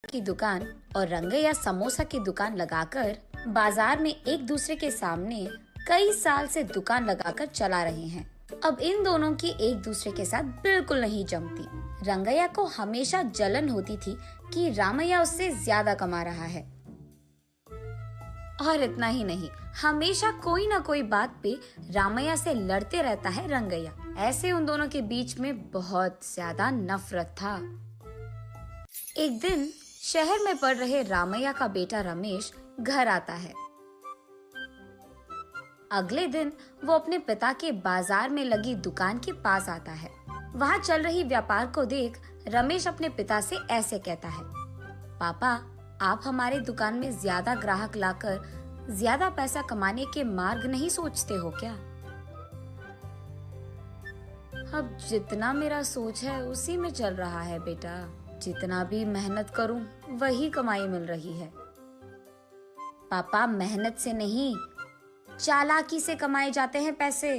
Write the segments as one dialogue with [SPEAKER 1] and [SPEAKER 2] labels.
[SPEAKER 1] की दुकान और रंगैया समोसा की दुकान लगाकर बाजार में एक दूसरे के सामने कई साल से दुकान लगाकर चला रहे हैं। अब इन दोनों की एक दूसरे के साथ बिल्कुल नहीं जमती। रंगैया को हमेशा जलन होती थी कि रामैया उससे ज्यादा कमा रहा है। और इतना ही नहीं, हमेशा कोई ना कोई बात पे रामैया से लड़ते रहता है रंगैया। ऐसे उन दोनों के बीच में बहुत ज्यादा नफरत था। एक दिन शहर में पढ़ रहे रामैया का बेटा रमेश घर आता है। अगले दिन वो अपने पिता के बाजार में लगी दुकान के पास आता है। वहाँ चल रही व्यापार को देख रमेश अपने पिता से ऐसे कहता है, पापा, आप हमारे दुकान में ज्यादा ग्राहक लाकर ज्यादा पैसा कमाने के मार्ग नहीं सोचते हो क्या? अब जितना मेरा सोच है उसी में चल रहा है बेटा। जितना भी मेहनत करूं वही कमाई मिल रही है। पापा, मेहनत से नहीं, चालाकी से कमाए जाते हैं पैसे।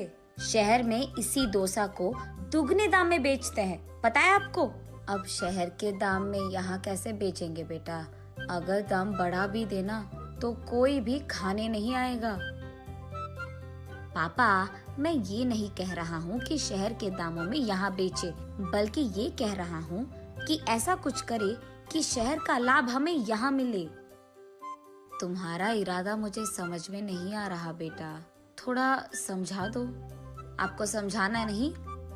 [SPEAKER 1] शहर में इसी डोसा को दुगने दाम में बेचते हैं, पता है आपको? अब शहर के दाम में यहाँ कैसे बेचेंगे बेटा? अगर दाम बढ़ा भी देना तो कोई भी खाने नहीं आएगा। पापा, मैं ये नहीं कह रहा हूँ कि शहर के दामों में यहाँ बेचे, बल्कि ये कह रहा हूँ कि ऐसा कुछ करे कि शहर का लाभ हमें यहाँ मिले। तुम्हारा इरादा मुझे समझ में नहीं आ रहा बेटा, थोड़ा समझा दो। आपको समझाना नहीं,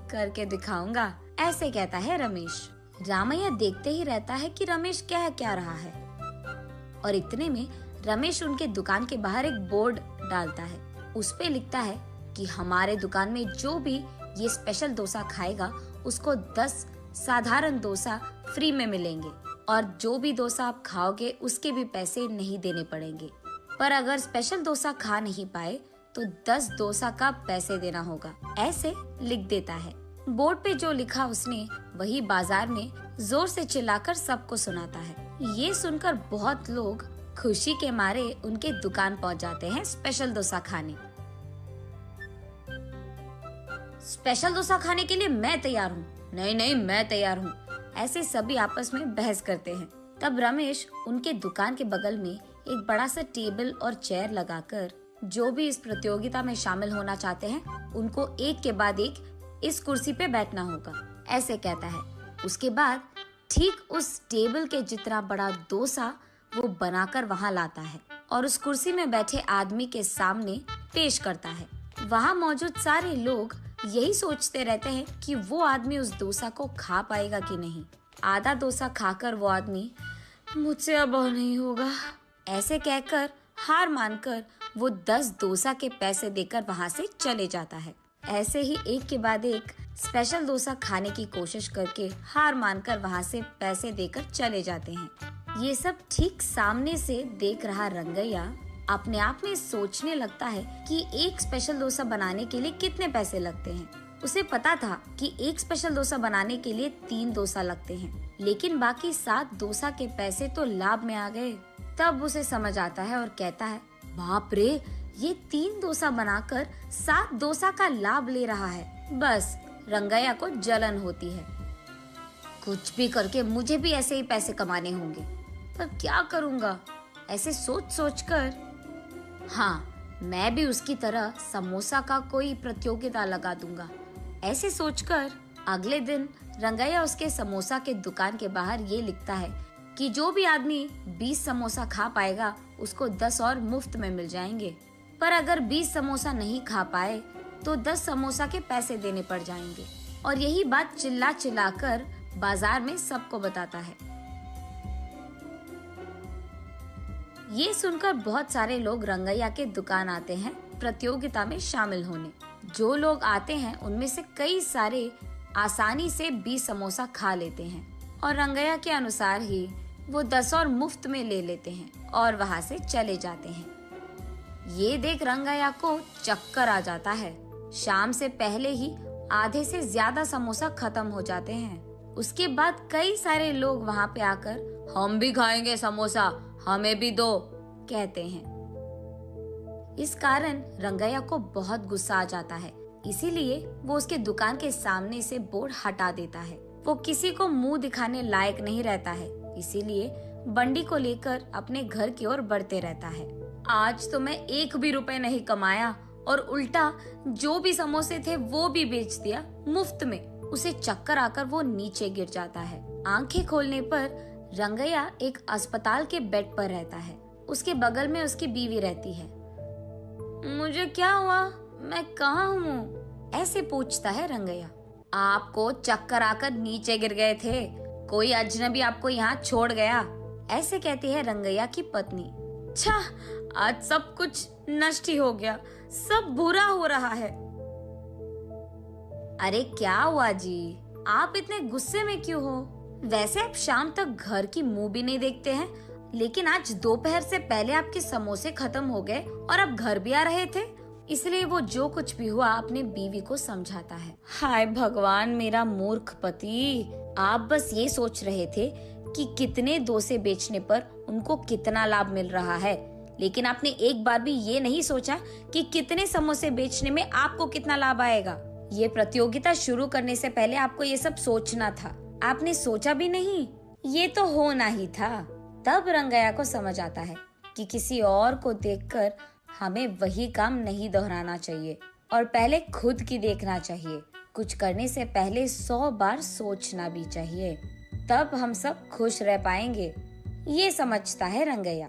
[SPEAKER 1] करके दिखाऊंगा, ऐसे कहता है रमेश। रामैया देखते ही रहता है कि रमेश कह क्या रहा है, और इतने में रमेश उनके दुकान के बाहर एक बोर्ड डालता है। उस पे लिखता है कि हमारे दुकान में जो भी ये स्पेशल डोसा खाएगा उसको 10 साधारण डोसा फ्री में मिलेंगे, और जो भी डोसा आप खाओगे उसके भी पैसे नहीं देने पड़ेंगे। पर अगर स्पेशल डोसा खा नहीं पाए तो 10 डोसा का पैसे देना होगा, ऐसे लिख देता है। बोर्ड पे जो लिखा उसने वही बाजार में जोर से चिल्लाकर सबको सुनाता है। ये सुनकर बहुत लोग खुशी के मारे उनके दुकान पहुंच जाते हैं स्पेशल डोसा खाने। स्पेशल डोसा खाने के लिए मैं तैयार हूँ। नहीं नहीं, मैं तैयार हूँ। ऐसे सभी आपस में बहस करते हैं। तब रमेश उनके दुकान के बगल में एक बड़ा सा टेबल और चेयर लगाकर जो भी इस प्रतियोगिता में शामिल होना चाहते हैं उनको एक के बाद एक इस कुर्सी पे बैठना होगा, ऐसे कहता है। उसके बाद ठीक उस टेबल के जितना बड़ा डोसा वो बनाकर वहाँ लाता है और उस कुर्सी में बैठे आदमी के सामने पेश करता है। वहाँ मौजूद सारे लोग यही सोचते रहते हैं कि वो आदमी उस डोसा को खा पाएगा कि नहीं। आधा डोसा खाकर वो आदमी, मुझसे अब और नहीं होगा, ऐसे कहकर हार मानकर वो 10 डोसा के पैसे देकर वहाँ से चले जाता है। ऐसे ही एक के बाद एक स्पेशल डोसा खाने की कोशिश करके हार मानकर वहाँ से पैसे देकर चले जाते हैं। ये सब ठीक सामने से देख रहा रंगैया अपने आप में सोचने लगता है कि एक स्पेशल डोसा बनाने के लिए कितने पैसे लगते हैं। उसे पता था कि एक स्पेशल डोसा बनाने के लिए 3 डोसा लगते हैं, लेकिन बाकी 7 डोसा के पैसे तो लाभ में आ गए। तब उसे समझ आता है और कहता है, बाप रे, ये 3 डोसा बनाकर 7 डोसा का लाभ ले रहा है। बस रंगैया को जलन होती है। कुछ भी करके मुझे भी ऐसे ही पैसे कमाने होंगे, पर क्या करूँगा? ऐसे सोच सोच कर, हाँ, मैं भी उसकी तरह समोसा का कोई प्रतियोगिता लगा दूंगा, ऐसे सोचकर अगले दिन रंगैया उसके समोसा के दुकान के बाहर ये लिखता है कि जो भी आदमी 20 समोसा खा पाएगा उसको 10 और मुफ्त में मिल जाएंगे। पर अगर 20 समोसा नहीं खा पाए तो 10 समोसा के पैसे देने पड़ जाएंगे। और यही बात चिल्ला चिल्ला कर बाजार में सबको बताता है। ये सुनकर बहुत सारे लोग रंगैया के दुकान आते हैं प्रतियोगिता में शामिल होने। जो लोग आते हैं उनमें से कई सारे आसानी से 20 समोसा खा लेते हैं और रंगैया के अनुसार ही वो 10 और मुफ्त में ले लेते हैं और वहाँ से चले जाते हैं। ये देख रंगैया को चक्कर आ जाता है। शाम से पहले ही आधे से ज्यादा समोसा खत्म हो जाते हैं। उसके बाद कई सारे लोग वहाँ पे आकर, हम भी खाएंगे समोसा, हमें भी दो, कहते हैं। इस कारण रंगैया को बहुत गुस्सा आ जाता है, इसीलिए वो उसके दुकान के सामने से बोर्ड हटा देता है। वो किसी को मुंह दिखाने लायक नहीं रहता है, इसीलिए बंडी को लेकर अपने घर की ओर बढ़ते रहता है। आज तो मैं 1 भी रुपए नहीं कमाया और उल्टा जो भी समोसे थे वो भी बेच दिया मुफ्त में। उसे चक्कर आकर वो नीचे गिर जाता है। आंखें खोलने पर रंगैया एक अस्पताल के बेड पर रहता है। उसके बगल में उसकी बीवी रहती है। मुझे क्या हुआ? मैं कहाँ हूँ? ऐसे पूछता है रंगैया। आपको चक्कर आकर नीचे गिर गए थे, कोई अजनबी आपको यहाँ छोड़ गया, ऐसे कहती है रंगैया की पत्नी। छा, आज सब कुछ नष्ट ही हो गया, सब बुरा हो रहा है। अरे क्या हुआ जी, आप इतने गुस्से में क्यों हो? वैसे आप शाम तक घर की मुंह भी नहीं देखते हैं, लेकिन आज दोपहर से पहले आपके समोसे खत्म हो गए और आप घर भी आ रहे थे। इसलिए वो जो कुछ भी हुआ अपने बीवी को समझाता है। हाय भगवान, मेरा मूर्ख पति, आप बस ये सोच रहे थे कि कितने डोसे बेचने पर उनको कितना लाभ मिल रहा है, लेकिन आपने एक बार भी ये नहीं सोचा कि कितने समोसे बेचने में आपको कितना लाभ आएगा। ये प्रतियोगिता शुरू करने से पहले आपको ये सब सोचना था, आपने सोचा भी नहीं। ये तो होना ही था। तब रंगैया को समझ आता है कि किसी और को देखकर हमें वही काम नहीं दोहराना चाहिए और पहले खुद की देखना चाहिए। कुछ करने से पहले 100 बार सोचना भी चाहिए, तब हम सब खुश रह पाएंगे। ये समझता है रंगैया।